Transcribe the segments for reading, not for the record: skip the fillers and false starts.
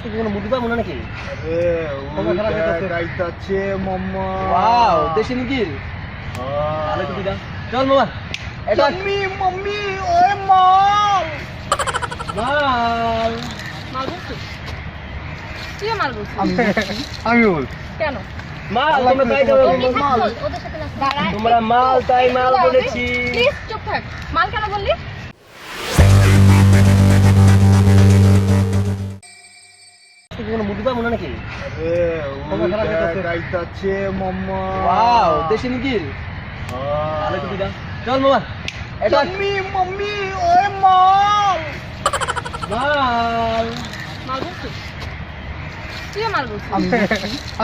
আজকে কোনো মুরগি পাবো না নাকি? গাইতাছে মাম্মা। ওয়াও, দেশি মুরগি। ভালো তো দিদা। চল মামা। এটা মাম্মি মাম্মি ওই মাল। মাল। মাল বলছিস? তুই মাল বলছিস? আমি বল। কেন? মাল তোমরা তাই দাও। এমনি থাক বল, ওদের সাথে না দাঁড়ায়। তোমরা মাল তাই মাল বলেছি। প্লিজ চুপ থাক। মাল কেন বললি? আজকে কোনো মুরগি পাবো না নাকি? গাইতাছে মাম্মা। ওয়াও, দেশি মুরগি। ভালো তো দিদা। চল মামা। এটা মাম্মি মাম্মি ওই মাল। মাল। মাল বলছিস? তুই মাল বলছিস?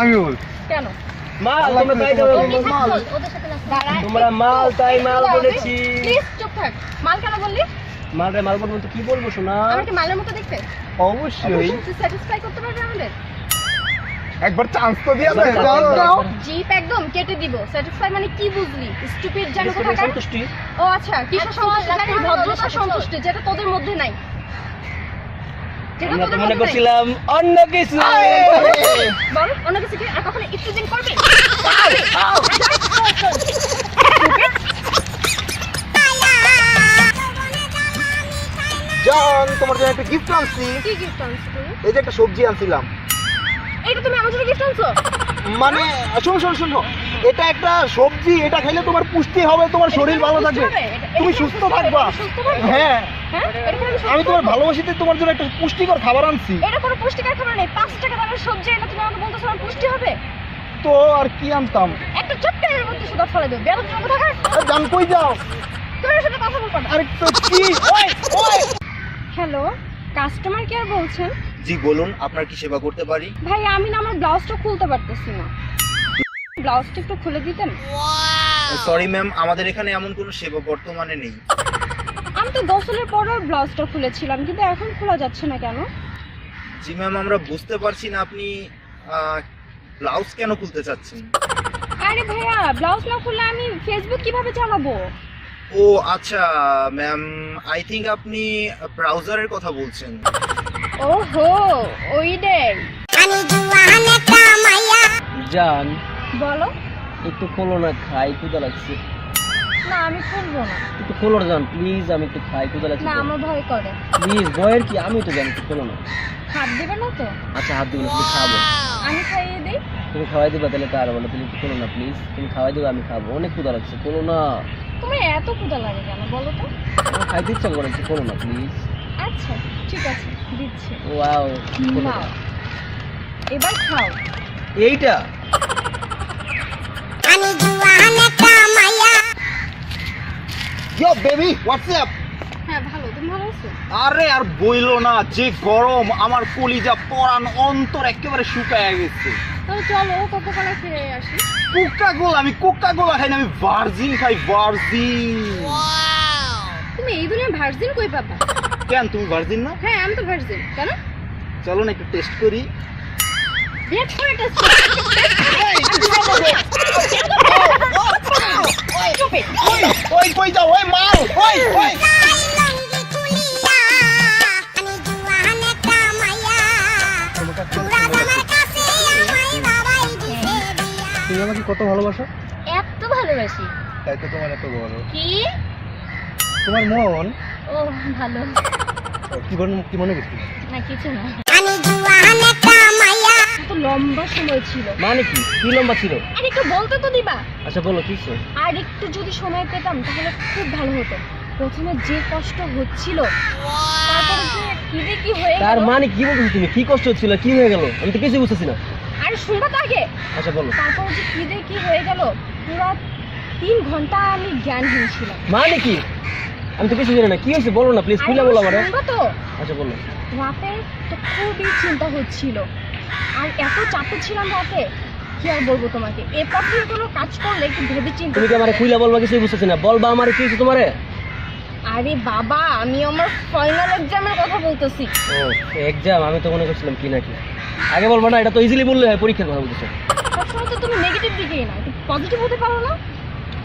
আমি বল। কেন? মাল তোমরা তাই দাও। এমনি থাক বল, ওদের সাথে না দাঁড়ায়। তোমরা মাল তাই মাল বলেছি। প্লিজ চুপ থাক। মাল কেন বললি? মালরে মাল বলবো তো কি বলবো শোনা? আমি কি মালের মতো দেখতে? অবশ্যই তুই স্যাটিসফাই করতে পারবি আমাদের? একবার চান্স তো দিয়া একবার দাও। chance দাও। জিপ একদম কেটে দিব। স্যাটিসফাই মানে কি বুঝলি? স্টুপিড জানো বিস্কুটের কোথাকার? সন্তুষ্টি। ও আচ্ছা, কিসের সন্তুষ্টি জানি? ভদ্রতা সন্তুষ্টি, যেটা তোদের মধ্যে নাই। যেটা আমরা তো তোদের মনে মধ্যে নাই। করছিলাম অন্য কিছু। বল, অন্য কিছু কি? আর কখনো ইফটিজিং করবি? জান তোমার জন্য একটা গিফট আনছি। কি গিফট আনছো তুমি? এই যে একটা সবজি আনছিলাম। এইটা তুমি আমার জন্য গিফট আনছো? মানে শোনো শোনো শোনো, এটা একটা সবজি, এটা খাইলে তোমার পুষ্টি হবে, তোমার শরীর ভালো থাকবে, তুমি সুস্থ থাকবা। সুস্থ থাকবা? হ্যাঁ, হ্যাঁ? এটা কি সুস্থ আমি তোমার থাকবো? ভালোবাসিতে তোমার জন্য একটা পুষ্টিকর খাবার আনছি। এটা কোনো পুষ্টিকর খাবার নেই। 5 টাকা দামের সবজি এনে তুমি আমাকে বলতেছো আমার পুষ্টি হবে? তো আর কি আনতাম? একটা ছোট্ট এর মধ্যে সুদা ফেলে দেবে। বেরো তুমি কোথাকার? জান কই যাও? তোমার সাথে কথা বলবো না। আরে তো কি? ওই ওই হ্যালো, কাস্টমার কেয়ার বলছেন? জি বলুন, আপনার কি সেবা করতে পারি? ভাই আমি না আমার ব্লাউজটা খুলতে পারতেছি না। ব্লাউজটা একটু খুলে দিতেন? সরি ম্যাম, আমাদের এখানে এমন কোনো সেবা বর্তমানে নেই। আমি তো গোসলের পরেও ব্লাউজটা খুলেছিলাম, কিন্তু এখন খোলা যাচ্ছে না কেন? জি ম্যাম, আমরা বুঝতে পারছি না আপনি ব্লাউজ কেন খুলতে চাচ্ছেন। আরে ভাইয়া, ব্লাউজ না খুললে আমি ফেসবুক কিভাবে চালাবো? ও আচ্ছা ম্যাম, আই থিঙ্ক আপনি ব্রাউজারের কথা বলছেন। ওহো, ওইটাই। জান বলো। একটু খোলো না, খাই ক্ষুধা লাগছে। না আমি খুলবো না। একটু খোলো না জান প্লিজ, আমি একটু খাই ক্ষুধা লাগছে। না আমার ভয় করে। প্লিজ বয়ের কি, আমি তো জানি, একটু খোলো না। হাত দিবে না তো? আচ্ছা হাত দিবো না, তুমি খাবো। আমি খাইয়ে দিই। তুমি খাওয়াই দিবা তাহলে তো আর বলো, তুমি একটু খোলো না প্লিজ, তুমি খাওয়াই দিবা আমি খাবো, অনেক ক্ষুধা লাগছে, খোলো না। তোমার এত ক্ষুধা লাগে কেন বলো তো? আমার খাইতে ইচ্ছা করে, একটু খোলো না প্লিজ। আচ্ছা ঠিক আছে, দিচ্ছি। ওয়াও, নাও, এবার খাও। এইটা ইয়ো বেবি, হোয়াটসঅ্যাপ। হ্যাঁ ভালো, তুমি ভালো আছো? আরে আর বইলো না, যে গরম, আমার কলিজা পরান অন্তর একেবারে শুকায় গেছে। তাহলে চলো কোকো কোলা খেয়ে আসি। Coca Cola? আমি কোকা কোলা খাই না, আমি ভার্জিন খাই, ভার্জিন। তুমি এই দুনিয়া ভার্জিন কই পাবা? কেন তুমি ভার্জিন না? হ্যাঁ আমি তো ভার্জিন। কেন? চলো না একটু টেস্ট করি। বিয়ে করে টেস্ট ওই কই যাও? ওই মাল, ওই ওই। তুমি আমাকে কত ভালোবাসো? এত ভালোবাসি। তাই তো তোমার এত বড়। কি? তোমার মন ও ভালো। কি মনে করছিস? না কিছু না। তো লম্বা সময় ছিল। মানে কি কি লম্বা ছিল? আর একটু বলতে তো দিবা। আচ্ছা বলো কি ছিল? আর একটু যদি সময় পেতাম তাহলে খুব ভালো হতো। প্রথমে যে কষ্ট হচ্ছিল, তারপরে যে খিদে কি হয়ে তার গেল। মানে কি বলছো তুমি? কি কষ্ট হচ্ছিল, কি হয়ে গেল? আমি তো কিছুই বুঝতেছি না। আর শুনবা তো আগে। আচ্ছা বলো। তারপরে যে খিদে কি হয়ে গেল, পুরো 3 ঘন্টা আমি জ্ঞানহীন ছিলাম। মানে কি? আমি তো কিছু জানি না, কি হয়েছে বলো না প্লিজ, খুলে বলো আমারে। শুনবা তো? আচ্ছা বলো। রাতে তো খুবই চিন্তা হচ্ছিল, আর এত চাপে ছিলাম রাতে, কি আর বলবো তোমাকে। এরপর থেকে কোনো কাজ করলে একটু ভেবে চিন্তা। তুমি কি আমারে খুলে বলবা? কিছুই বুঝতেছি না, বলবা আমারে কি হয়েছে তোমারে? আরে বাবা, আমি আমার ফাইনাল এক্সামের কথা বলতেছি। ও এক্সাম, আমি তো মনে করছিলাম কি নাকি। আগে বলবা না, এটা তো ইজিলি বললে হয়, পরীক্ষার কথা বলতেছো। সবসময় তো তুমি নেগেটিভ দিকেই না, একটু পজিটিভ হতে পারো না?